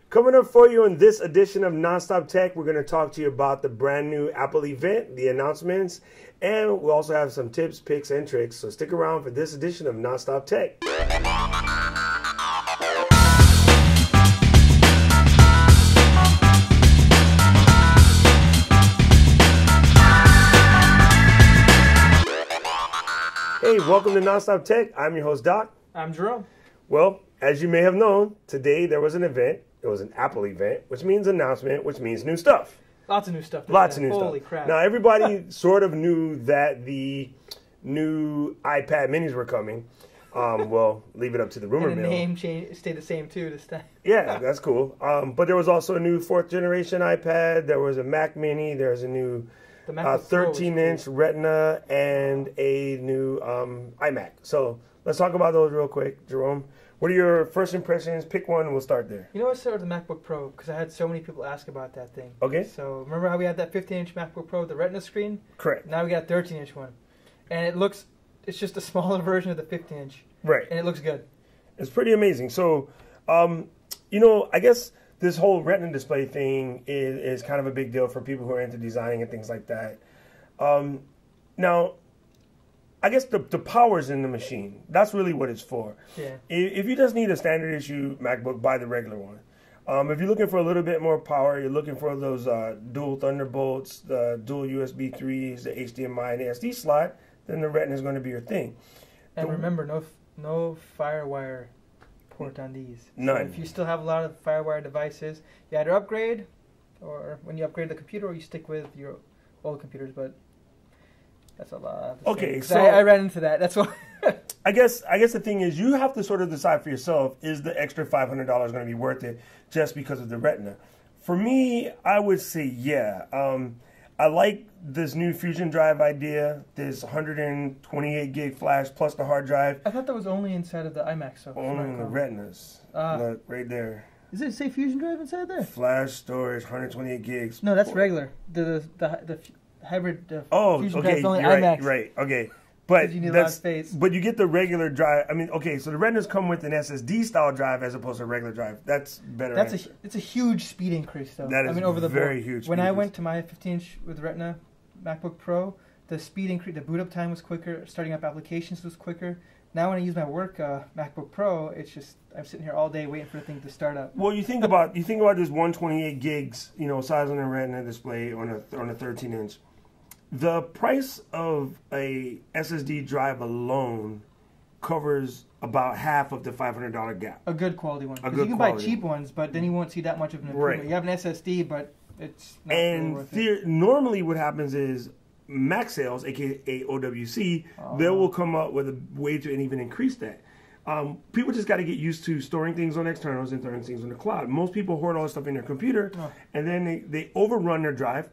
Coming up for you in this edition of Nonstop Tech, we're going to talk to you about the brand new Apple event, the announcements, and we'll also have some tips, picks, and tricks. So stick around for this edition of Nonstop Tech. Hey, welcome to Nonstop Tech. I'm your host, Doc. I'm Jerome. Well, as you may have known, today there was an event. It was an Apple event, which means announcement, which means new stuff. Lots of new stuff. Lots of new Holy stuff. crap. Now, everybody sort of knew that the new iPad minis were coming. Well, leave it up to the rumor and the mill. name stayed the same, too, this time. Yeah, that's cool. But there was also a new 4th generation iPad. There was a Mac mini. There's a new 13-inch cool. Retina and a new iMac. So let's talk about those real quick. Jerome, what are your first impressions? Pick one and we'll start there. You know, let's start with the MacBook Pro, because I had so many people ask about that thing. Okay. So remember how we had that 15-inch MacBook Pro with the Retina screen? Correct. Now we got a 13-inch one. And it's just a smaller version of the 15-inch. Right. And it looks good. It's pretty amazing. So, you know, I guess this whole Retina display thing is kind of a big deal for people who are into designing and things like that. Now, I guess the power's in the machine. That's really what it's for. Yeah. If you just need a standard issue MacBook, buy the regular one. If you're looking for a little bit more power, you're looking for those dual Thunderbolts, the dual USB 3s, the HDMI, and the SD slot, then the Retina is going to be your thing. And remember, no FireWire port on these. None. So if you still have a lot of FireWire devices, you either upgrade, or when you upgrade the computer, or you stick with your old computers, but that's a lot. Okay, so I ran into that. That's why. I guess the thing is you have to sort of decide for yourself, is the extra $500 going to be worth it just because of the Retina? For me, I would say yeah. I like this new Fusion Drive idea, this 128 gig flash plus the hard drive. I thought that was only inside of the iMac. So only in the Retinas. Look, right there. Does it say Fusion Drive inside there? Flash storage, 128 gigs. No, that's regular. The hybrid Fusion okay, Drive is only you're iMac. Right, okay. But you need a lot of space. But you get the regular drive. I mean, okay, so the Retinas come with an SSD style drive as opposed to a regular drive. That's better. It's a huge speed increase, though. That is over the very board. huge. When I went to my 15-inch with Retina MacBook Pro, the speed increase, the boot up time was quicker. Starting up applications was quicker. Now when I use my work MacBook Pro, it's just I'm sitting here all day waiting for the thing to start up. Well, you think about this 128 gigs, size on a Retina display on a 13-inch. The price of a SSD drive alone covers about half of the $500 gap. A good quality one. Because you can buy cheap ones, but then you won't see that much of an improvement. Right. You have an SSD, but it's not really worth it. Normally what happens is Mac sales, aka OWC, they will come up with a way to even increase that. People just got to get used to storing things on externals and storing things on the cloud. Most people hoard all this stuff in their computer, and then they overrun their drive.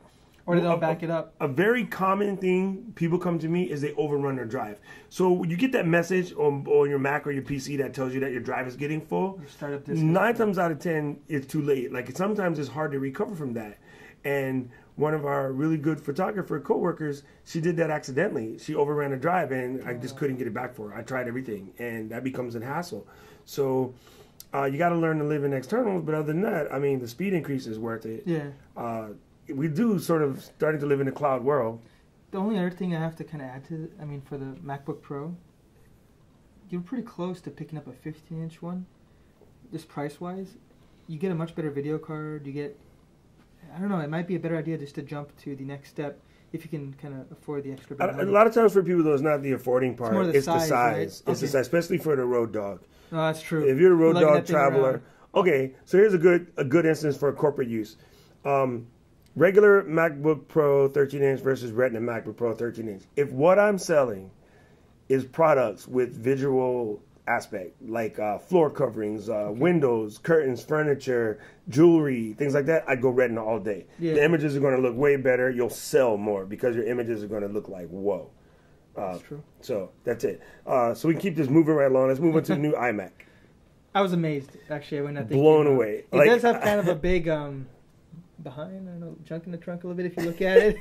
Or they don't back it up. A very common thing people come to me is they overrun their drive. So you get that message on your Mac or your PC that tells you that your drive is getting full. 9 times out of 10, it's too late. Like sometimes it's hard to recover from that. And one of our really good photographer coworkers, she did that accidentally. She overran a drive and I just couldn't get it back for her. I tried everything and that becomes a hassle. So you got to learn to live in externals. But other than that, I mean, the speed increase is worth it. Yeah. We do sort of starting to live in a cloud world. The only other thing I have to kind of add to, for the MacBook Pro, you're pretty close to picking up a 15-inch one, just price-wise. You get a much better video card. You get, I don't know, it might be a better idea just to jump to the next step if you can kind of afford the extra bit of money. A lot of times for people, though, it's not the affording part. It's the size. Right? It's the size, especially for the road dog. Oh, that's true. If you're a road dog traveler. Okay, so here's a good instance for corporate use. Regular MacBook Pro 13-inch versus Retina MacBook Pro 13-inch. If what I'm selling is products with visual aspect, like floor coverings, windows, curtains, furniture, jewelry, things like that, I'd go Retina all day. Yeah. The images are going to look way better. You'll sell more because your images are going to look like, whoa. That's true. So that's it. So we can keep this moving right along. Let's move on to the new iMac. I was amazed, actually, when that thing blown away. It does have kind of a big... behind, I don't know, junk in the trunk a little bit if you look at it.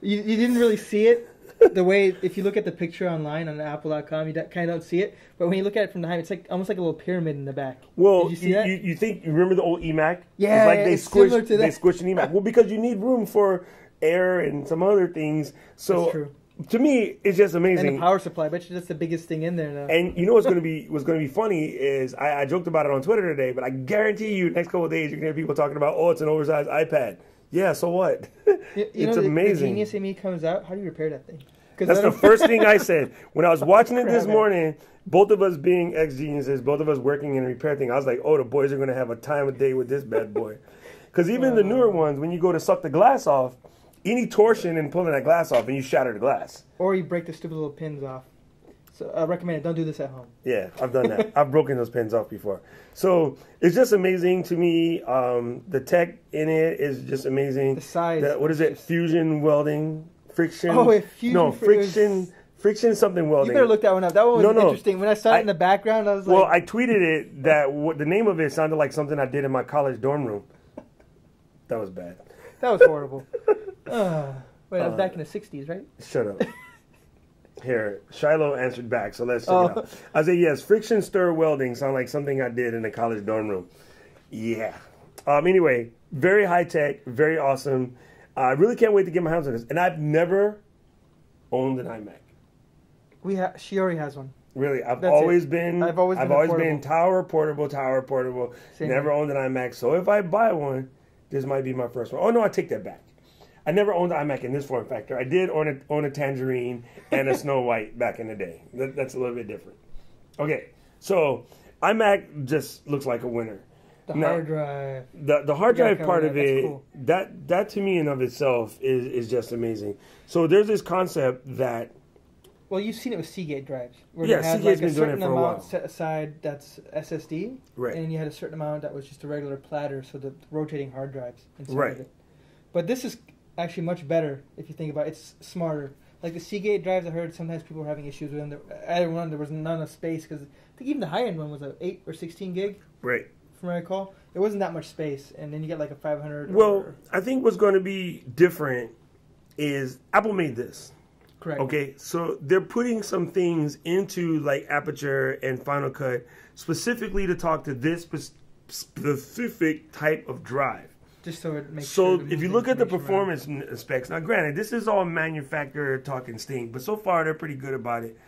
You didn't really see it the way, if you look at the picture online on Apple.com, you kind of don't see it. But when you look at it from behind, it's like almost like a little pyramid in the back. Well, did you see that? You think, you remember the old eMac? Yeah, it's like they squished an eMac. Well, because you need room for air and some other things. So That's true. To me, it's just amazing. And the power supply, I bet you that's the biggest thing in there now. And you know what's going to be funny is I joked about it on Twitter today, but I guarantee you, next couple of days, you're going to hear people talking about, oh, it's an oversized iPad. Yeah, so what? It's amazing. The Genius ME comes out. How do you repair that thing? That's the first thing I said when I was watching it this morning. Both of us being ex-geniuses, both of us working in a repair thing. I was like, oh, the boys are going to have a time of day with this bad boy. Because even the newer ones, when you go to suck the glass off, any torsion in pulling that glass off, and you shatter the glass. Or you break the stupid little pins off. So I recommend it. Don't do this at home. Yeah, I've done that. I've broken those pins off before. So it's just amazing to me. The tech in it is just amazing. The size. What is it? Fusion welding? Friction? Oh, fusion. No, friction. Friction something welding. You better look that one up. That one was interesting. When I saw it in the background, I was like... Well, I tweeted it that the name of it sounded like something I did in my college dorm room. That was bad. That was horrible. Wait, that was back in the 60s, right? Shut up. Here, Shiloh answered back, so let's check it out. I said, yes, friction stir welding sound like something I did in a college dorm room. Yeah. Anyway, very high tech, very awesome. I really can't wait to get my hands on this. And I've never owned an iMac. She already has one. Really, I've always been tower portable. Same Never way. owned an iMac. So if I buy one, this might be my first one. Oh no, I take that back. I never owned an iMac in this form factor. I did own a Tangerine and a Snow White back in the day. That's a little bit different. Okay, so iMac just looks like a winner. Hard drive. The hard drive part of it, cool. that to me in of itself is just amazing. So there's this concept that... Well, you've seen it with Seagate drives. Where Yeah, they had Seagate's like been doing it for a while. a certain amount set aside that's SSD. Right. And you had a certain amount that was just a regular platter, so the rotating hard drives inside Right. of it. But this is actually much better if you think about it. It's smarter. Like the Seagate drives, I heard sometimes people were having issues with them. Either one, there was none of space, because I think even the high-end one was 8 or 16 gig. Right. From what I recall. It wasn't that much space, and then you get like a 500. Well, I think what's going to be different is Apple made this. Correct. Okay, so they're putting some things into like Aperture and Final Cut specifically to talk to this specific type of drive. Just so it makes So sure if you look at the performance specs, now granted, this is all manufacturer talking stink, but so far they're pretty good about it.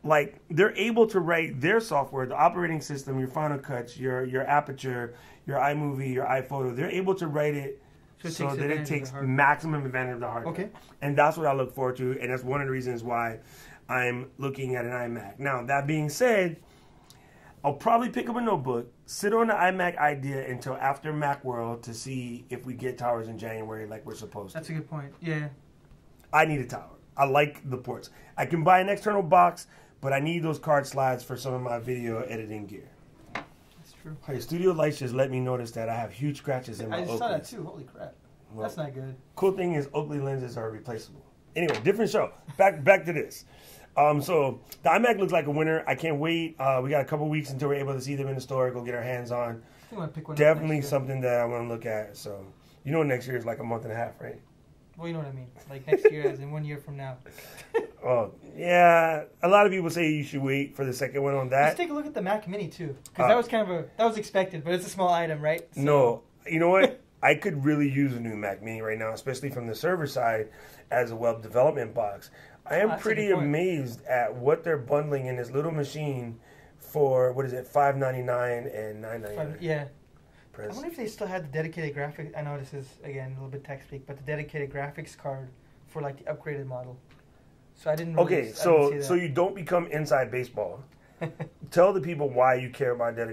Like, they're able to write their software, the operating system, your Final Cuts, your Aperture, your iMovie, your iPhoto, they're able to write it so that it takes maximum advantage of the hardware. Okay. And that's what I look forward to, and that's one of the reasons why I'm looking at an iMac. Now, that being said, I'll probably pick up a notebook, sit on the iMac idea until after Macworld to see if we get towers in January like we're supposed to. That's a good point. Yeah. I need a tower. I like the ports. I can buy an external box, but I need those card slides for some of my video editing gear. That's true. Hey, studio lights just let me notice that I have huge scratches in my I just Oakley. saw that too. Holy crap. Well, that's not good. Cool thing is Oakley lenses are replaceable. Anyway, different show. Back to this. So the iMac looks like a winner. I can't wait. We got a couple weeks until we're able to see them in the store, go get our hands on. I think I want to pick one up Definitely next year. something that I want to look at. So, you know, next year is like a month and a half, right? Well, you know what I mean. Like next year, as in 1 year from now. Oh, yeah. A lot of people say you should wait for the second one on that. Let's take a look at the Mac Mini too, because that was that was expected, but it's a small item, right? So. No, you know what? I could really use a new Mac Mini right now, especially from the server side as a web development box. I am pretty amazed at what they're bundling in this little machine for, what is it, $5.99 and $9.99. Yeah. I wonder if they still had the dedicated graphics. I know this is, again, a little bit tech speak, but the dedicated graphics card for like the upgraded model. So I didn't really, Okay, so you don't become inside baseball. Tell the people why you care about a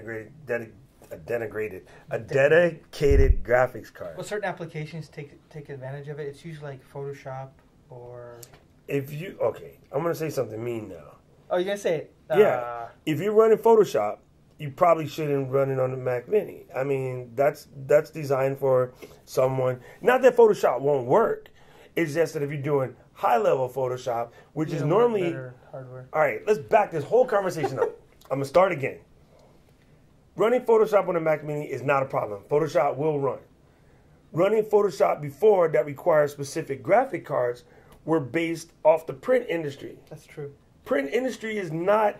dedicated graphics card. Well, certain applications take advantage of it. It's usually like Photoshop or... I'm going to say something mean now. Oh, you're going to say it? Yeah. If you're running Photoshop, you probably shouldn't run it on the Mac Mini. I mean, that's designed for someone... Not that Photoshop won't work. It's just that if you're doing high-level Photoshop, which is normally... Better hardware. All right, let's back this whole conversation up. I'm going to start again. Running Photoshop on a Mac Mini is not a problem. Photoshop will run. Running Photoshop before that requires specific graphic cards were based off the print industry. That's true. Print industry is not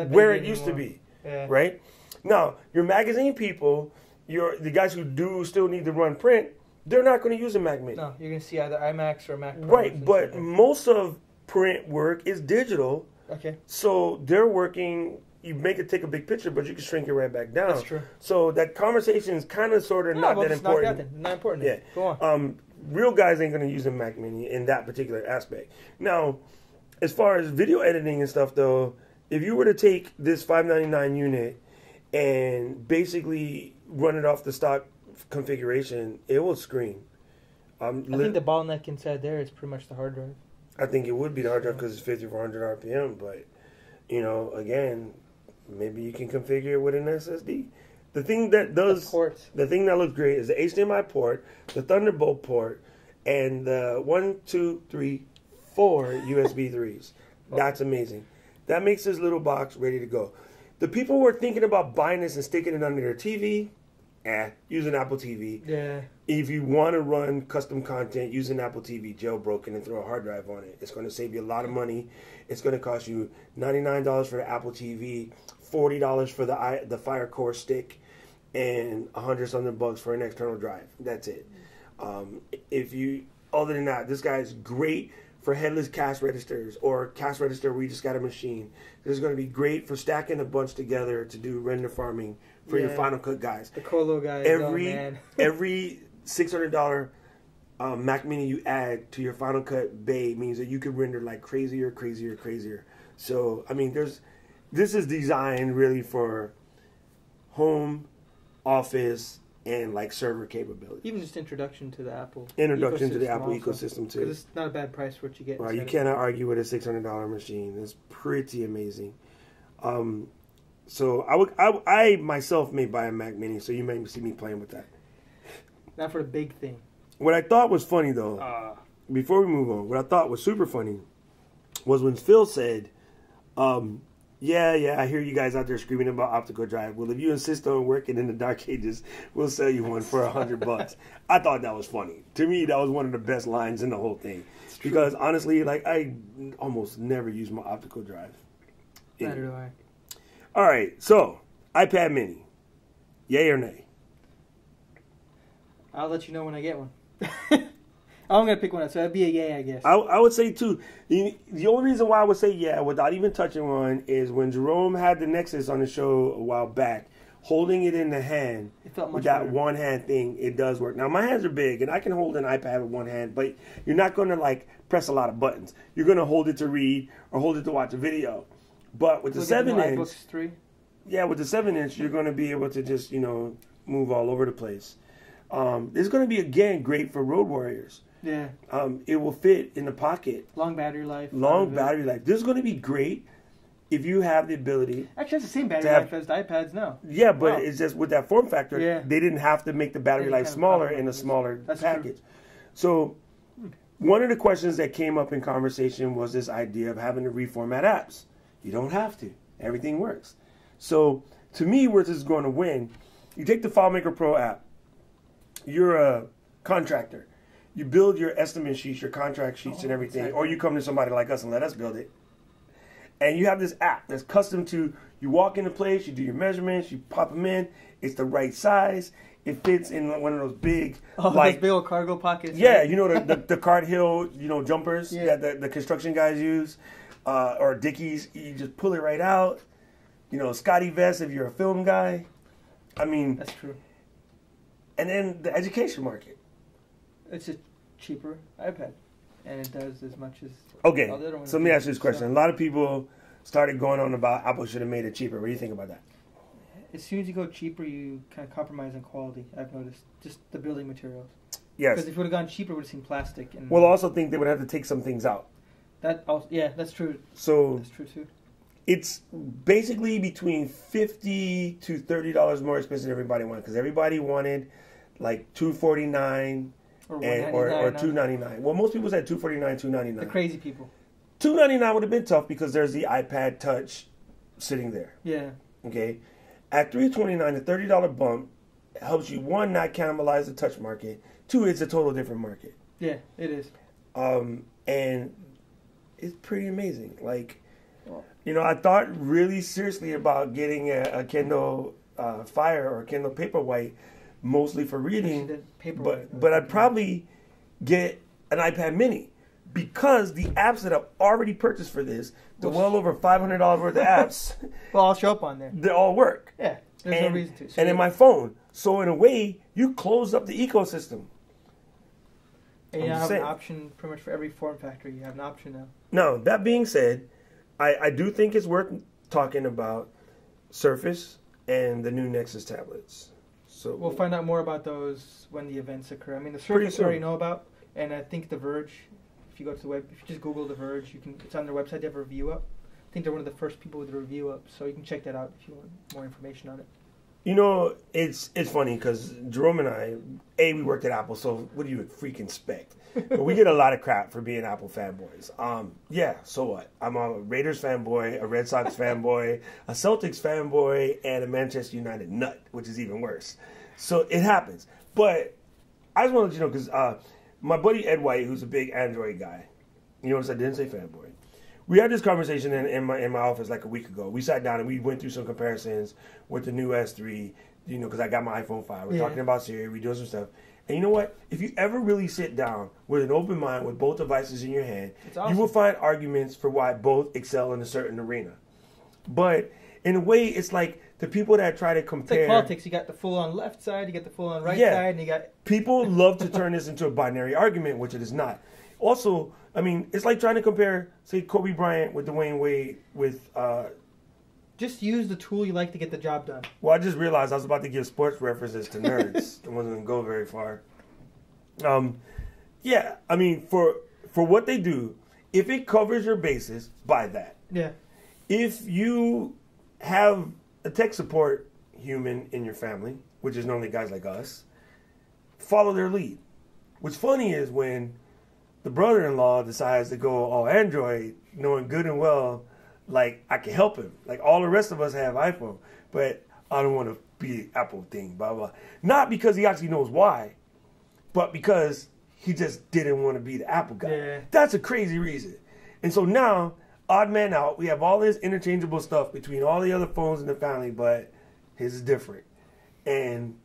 where it used to be, right? Now, your magazine people, the guys who do still need to run print, they're not going to use a Mac Mini. No, you're going to see either iMacs or Mac Pro. Right, but most of print work is digital. Okay. So they're working, you make it take a big picture, but you can shrink it right back down. That's true. So that conversation is kind of sort of not that important. Not important. Yeah. Go on. Real guys ain't going to use a Mac Mini in that particular aspect. Now, as far as video editing and stuff, though, if you were to take this $599 unit and basically run it off the stock configuration, it will scream. I think the bottleneck inside there is pretty much the hard drive. I think it would be the hard drive because it's 5400 RPM, but, you know, again, maybe you can configure it with an SSD. The thing that looks great is the HDMI port, the Thunderbolt port, and the 4 USB 3s. That's amazing. That makes this little box ready to go. The people who are thinking about buying this and sticking it under their TV, use an Apple TV. Yeah. If you want to run custom content, use an Apple TV jailbroken and throw a hard drive on it. It's going to save you a lot of money. It's going to cost you $99 for the Apple TV, $40 for the Fire Core stick, and $100-something for an external drive. That's it. Other than that, this guy is great for headless cash registers or cash register where you just got a machine. This is going to be great for stacking a bunch together to do render farming for your Final Cut guys. The Colo guys. Every $600 Mac Mini you add to your Final Cut bay means that you can render like crazier. So, I mean, this is designed really for home, office, and like server capability. Even just introduction to the Apple ecosystem too. Because it's not a bad price for what you get. Well, you cannot argue with a $600 machine. It's pretty amazing. So I myself may buy a Mac Mini, so you may see me playing with that. Not for the big thing. What I thought was funny though, before we move on, what I thought was super funny was when Phil said, yeah, I hear you guys out there screaming about optical drive. Well, if you insist on working in the dark ages, we'll sell you one for $100. I thought that was funny. To me, that was one of the best lines in the whole thing. Because honestly, like I almost never use my optical drive. Neither do I. All right, so iPad Mini, yay or nay? I'll let you know when I get one. I'm going to pick one up, so that'd be a yay, I guess. I would say, too, the only reason why I would say yeah without even touching one is when Jerome had the Nexus on the show a while back, holding it in the hand, it felt much with that better. one-hand thing, it does work. Now, my hands are big, and I can hold an iPad with one hand, but you're not going to, like, press a lot of buttons. You're going to hold it to read or hold it to watch a video. But with the 7-inch... Yeah, with the 7-inch, you're going to be able to just, move all over the place. It's going to be, again, great for road warriors. Yeah. It will fit in the pocket. Long battery life. This is going to be great if you have the ability. Actually, it's the same battery life as the iPads now. Yeah, but it's just with that form factor, they didn't have to make the battery life smaller in a smaller package. True. So one of the questions that came up in conversation was this idea of having to reformat apps. You don't have to. Everything works. So to me, where this is going to win, you take the FileMaker Pro app. You're a contractor. You build your estimate sheets, your contract sheets and everything, exactly. Or you come to somebody like us and let us build it. And you have this app that's custom to, you walk into place, you do your measurements, you pop them in, it's the right size, it fits in one of those big... those big old cargo pockets. Yeah, right? The Cart Hill, jumpers that the construction guys use, or Dickies, you just pull it right out. Scotty Vest if you're a film guy. I mean... That's true. And then the education market. It's a cheaper iPad, and it does as much as... Okay, so let me ask you this question. A lot of people started going on about Apple should have made it cheaper. What do you think about that? As soon as you go cheaper, you kind of compromise on quality, I've noticed. Just the building materials. Yes. Because if it would have gone cheaper, it would have seemed plastic. And I also think they would have to take some things out. That's true. So that's true, too. It's basically between $50 to $30 more expensive than everybody wanted, because everybody wanted like $249 or $299. Well, most people said $249, $299. The crazy people. $299 would have been tough because there's the iPad Touch sitting there. Yeah. Okay. At $329, the $30 bump helps you, one, not cannibalize the touch market. Two, it's a total different market. Yeah, it is. and it's pretty amazing. Like, you know, I thought really seriously about getting a Kindle Fire or Kindle Paperwhite, mostly for reading, but I'd probably get an iPad Mini, because the apps that I've already purchased for this, the well over $500 worth of apps, well, I'll show up on there. They all work. Yeah, there's no reason to. So and in my phone. So in a way, you closed up the ecosystem. And you have an option pretty much for every form factor. You have an option now. Now, that being said, I do think it's worth talking about Surface and the new Nexus tablets. So we'll find out more about those when the events occur. I mean, the Surface we already know about, and I think The Verge. If you go to the web, if you just Google The Verge, it's on their website. They have a review up. I think they're one of the first people with a review up, so you can check that out if you want more information on it. You know, it's funny because Jerome and I, we worked at Apple, so what do you freaking expect? But we get a lot of crap for being Apple fanboys. Yeah, so what? I'm a Raiders fanboy, a Red Sox fanboy, a Celtics fanboy, and a Manchester United nut, which is even worse. So it happens. But I just want to let you know, because my buddy Ed White, who's a big Android guy, you notice I didn't say fanboy. We had this conversation in my office like a week ago. We sat down and we went through some comparisons with the new S3, you know, because I got my iPhone 5. We're talking about Siri, we're doing some stuff. And you know what? If you ever really sit down with an open mind with both devices in your hand, you will find arguments for why both excel in a certain arena. But in a way, it's like the people that try to compare... It's like politics. You got the full-on left side, you got the full-on right side, and you got... People love to turn this into a binary argument, which it is not. Also, I mean, it's like trying to compare, say, Kobe Bryant with Dwayne Wade with... Just use the tool you like to get the job done. Well, I just realized I was about to give sports references to nerds. It wasn't going to go very far. Yeah, I mean, for what they do, if it covers your bases, buy that. Yeah. If you have a tech support human in your family, which is normally guys like us, follow their lead. What's funny is when the brother-in-law decides to go all Android, knowing good and well, like, I can help him. Like, all the rest of us have iPhone, but I don't want to be the Apple thing, blah, blah. Not because he actually knows why, but because he just didn't want to be the Apple guy. Yeah. That's a crazy reason. And so now, odd man out, we have all this interchangeable stuff between all the other phones in the family, but his is different. And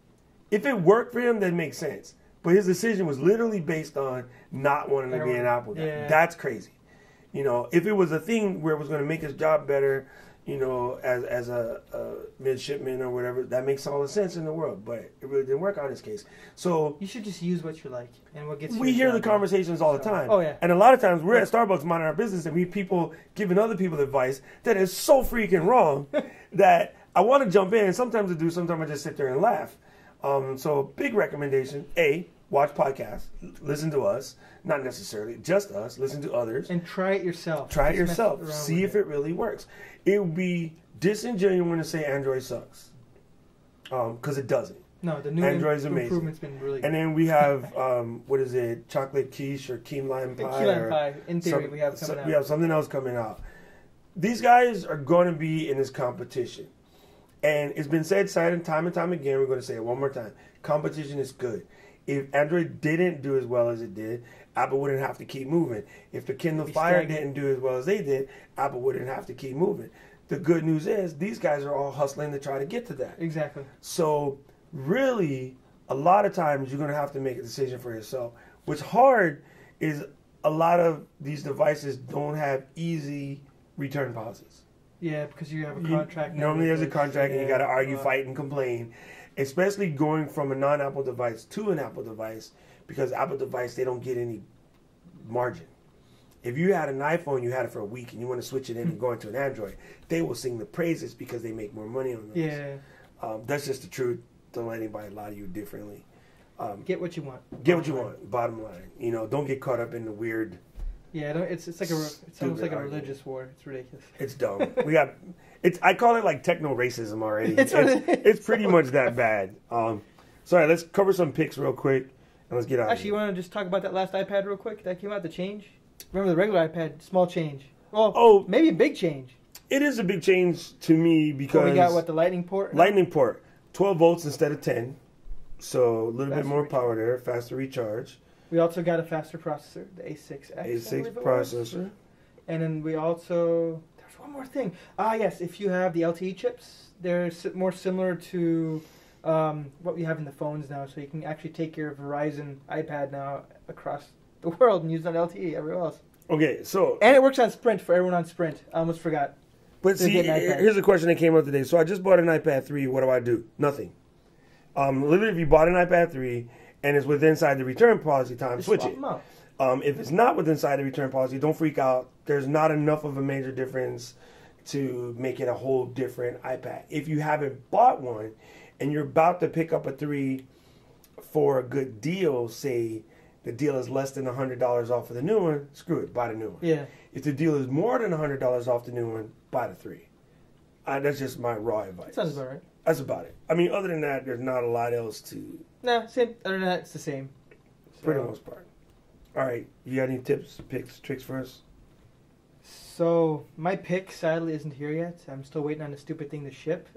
if it worked for him, that makes sense. But his decision was literally based on not wanting to be an Apple guy. Yeah. That's crazy. You know, if it was a thing where it was going to make his job better, you know, as a midshipman or whatever, that makes all the sense in the world. But it really didn't work out in this case. So you should just use what you like and what gets you. We hear the conversations all the time. Oh, yeah. And a lot of times we're at Starbucks minding our business and we people giving other people advice that is so freaking wrong that I want to jump in. And sometimes I do. Sometimes I just sit there and laugh. So big recommendation, watch podcasts, listen to us, not necessarily just us, listen to others. And try it yourself. Try it yourself. See if it really works. It would be disingenuous to say Android sucks, because it doesn't. No, the new Android's amazing. Improvement's been really good. And then we have, what is it, chocolate quiche or key lime pie? Key lime pie, in theory, we have coming out. We have something else coming out. These guys are going to be in this competition. And it's been said time and time again, we're going to say it one more time. Competition is good. If Android didn't do as well as it did, Apple wouldn't have to keep moving. If the Kindle Fire didn't do as well as they did, Apple wouldn't have to keep moving. The good news is these guys are all hustling to try to get to that. Exactly. So really, a lot of times you're going to have to make a decision for yourself. What's hard is a lot of these devices don't have easy return policies. Yeah, because you have a contract. Normally there's a contract and you got to argue, fight, and complain. Especially going from a non-Apple device to an Apple device, because Apple device, they don't get any margin. If you had an iPhone, you had it for a week, and you want to switch it in and go into an Android, they will sing the praises because they make more money on those. Yeah. That's just the truth. Don't let anybody lie to you differently. Get what you want. Get what you want, bottom line. You know, don't get caught up in the weird... Yeah, it's like it's almost like a religious war. It's ridiculous. It's dumb. I call it like techno racism already. It's pretty much that bad. Sorry, let's cover some picks real quick and let's get out. Actually, you want to just talk about that last iPad real quick that came out? The change. Remember the regular iPad? Small change. Well, maybe a big change. It is a big change to me because we got the Lightning port. Lightning port, 12 volts instead of 10, so a little bit more power there, faster recharge. We also got a faster processor, the A6X. A6 processor. And then we also... There's one more thing. Yes, if you have the LTE chips, they're more similar to what we have in the phones now. So you can actually take your Verizon iPad now across the world and use it on LTE everywhere else. Okay, so... And it works on Sprint for everyone on Sprint. I almost forgot. But see, here's a question that came up today. So I just bought an iPad 3. What do I do? Nothing. Literally, if you bought an iPad 3 and it's within inside the return policy time, switch it. If it's not within inside the return policy, don't freak out. There's not enough of a major difference to make it a whole different iPad. If you haven't bought one and you're about to pick up a 3 for a good deal, say the deal is less than $100 off of the new one, screw it, buy the new one. Yeah. If the deal is more than $100 off the new one, buy the 3. That's just my raw advice. Sounds about right. That's about it. I mean, other than that, there's not a lot else to... No, same. Other than that, it's the same. For the most part. All right. You got any tips, picks, tricks for us? So, my pick, sadly, isn't here yet. I'm still waiting on the stupid thing to ship.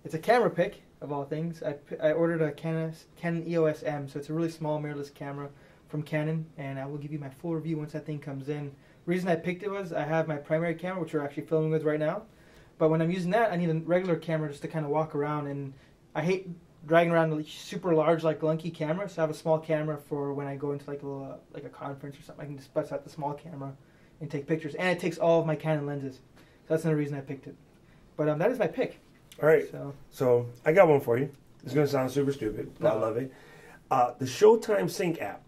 It's a camera pick, of all things. I ordered a Canon EOS-M, so it's a really small mirrorless camera from Canon, and I will give you my full review once that thing comes in. The reason I picked it was I have my primary camera, which we're actually filming with right now. But when I'm using that, I need a regular camera just to kind of walk around, and I hate dragging around a super large, like clunky camera. So I have a small camera for when I go into like a conference or something. I can just bust out the small camera and take pictures, and it takes all of my Canon lenses. So that's another reason I picked it. But that is my pick. All right. So I got one for you. It's gonna sound super stupid, but I love it. The Showtime Sync app.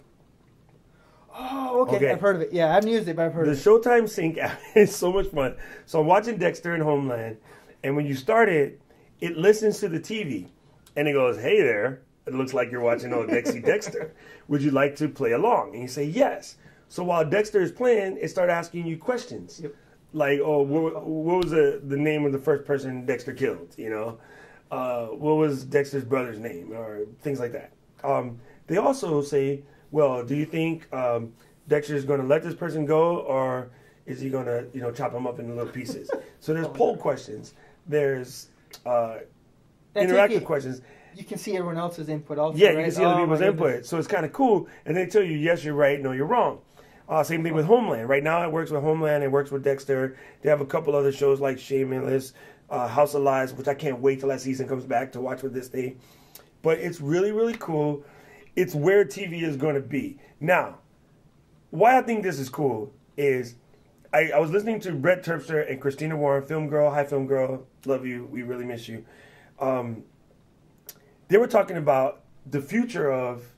Oh, okay. I've heard of it. Yeah, I haven't used it, but I've heard of it. The Showtime Sync app is so much fun. So I'm watching Dexter in Homeland, and when you start it, it listens to the TV, and it goes, "Hey there, it looks like you're watching old Dexter. Would you like to play along?" And you say yes. So while Dexter is playing, it starts asking you questions. Yep. Like, oh, what was the name of the first person Dexter killed? You know, what was Dexter's brother's name, or things like that. They also say, well, do you think Dexter is going to let this person go, or is he going to, chop them up into little pieces? So there's poll questions. There's interactive questions. You can see everyone else's input also, yeah, right? You can see other people's input. So it's kind of cool. And they tell you, yes, you're right, no, you're wrong. Same thing with Homeland. Right now it works with Homeland. It works with Dexter. They have a couple other shows like Shameless, House of Lies, which I can't wait till that season comes back to watch with this thing. But it's really, really cool. It's where TV is going to be. Now, why I think this is cool is I was listening to Brett Terpster and Christina Warren, Film Girl. Hi, Film Girl. Love you. We really miss you. They were talking about the future of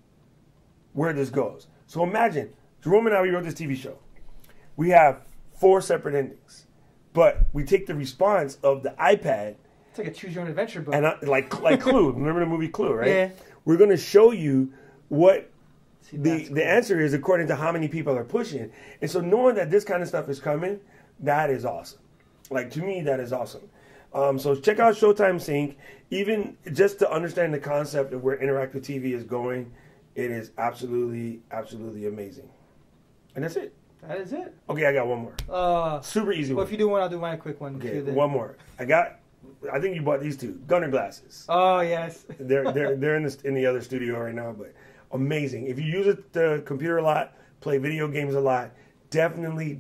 where this goes. So imagine, Jerome and I, we wrote this TV show. We have 4 separate endings. But we take the response of the iPad. It's like a choose-your-own-adventure book. And like Clue. Remember the movie Clue, right? Yeah. We're going to show you what the answer is according to how many people are pushing. And so knowing that this kind of stuff is coming, that is awesome. Like, to me, that is awesome. So check out Showtime Sync. Even just to understand the concept of where interactive TV is going, it is absolutely, absolutely amazing. And that's it. That is it. Okay, I got one more. Super easy one. Well, if you do one, I'll do mine a quick one. Okay, one more. I think you bought these 2. Gunnar Glasses. Oh, yes. they're in the other studio right now, but amazing. If you use the computer a lot, play video games a lot, definitely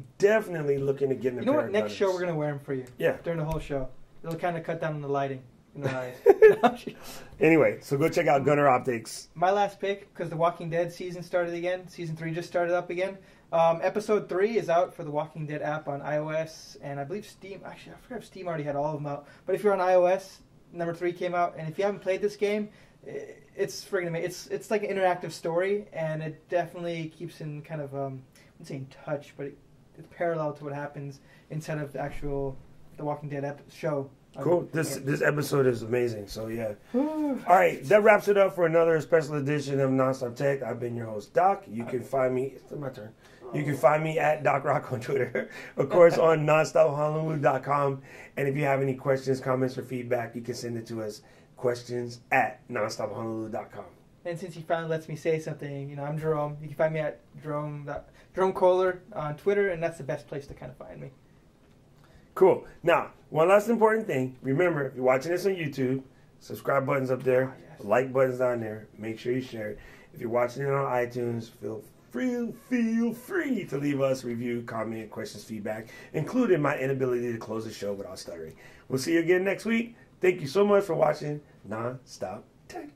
looking to get in the You know what? Next show, we're going to wear them for you. Yeah. During the whole show. It'll kind of cut down on the lighting in the eyes. Anyway, so go check out Gunnar Optics. My last pick, because The Walking Dead season started again. Season 3 just started up again. Episode 3 is out for the Walking Dead app on iOS, and I believe Steam. Actually, I forgot if Steam already had all of them out. But if you're on iOS, number 3 came out, and if you haven't played this game, it's friggin' amazing. It's like an interactive story, and it definitely keeps in kind of I wouldn't say in touch, but it's parallel to what happens inside of the actual The Walking Dead show. Cool. This episode is amazing. So yeah. All right, that wraps it up for another special edition of Nonstop Tech. I've been your host, Doc. You can find me. It's my turn. You can find me at Doc Rock on Twitter. Of course, on nonstophonolulu.com. And if you have any questions, comments, or feedback, you can send it to us. questions@nonstophonolulu.com. And since he finally lets me say something, I'm Jerome. You can find me at Jerome Kohler on Twitter, and that's the best place to kind of find me. Cool. Now, one last important thing. Remember, if you're watching this on YouTube, subscribe button's up there, like button's down there. Make sure you share it. If you're watching it on iTunes, feel free to leave us a review, comment, questions, feedback, including my inability to close the show without stuttering. We'll see you again next week. Thank you so much for watching Nonstop Tech.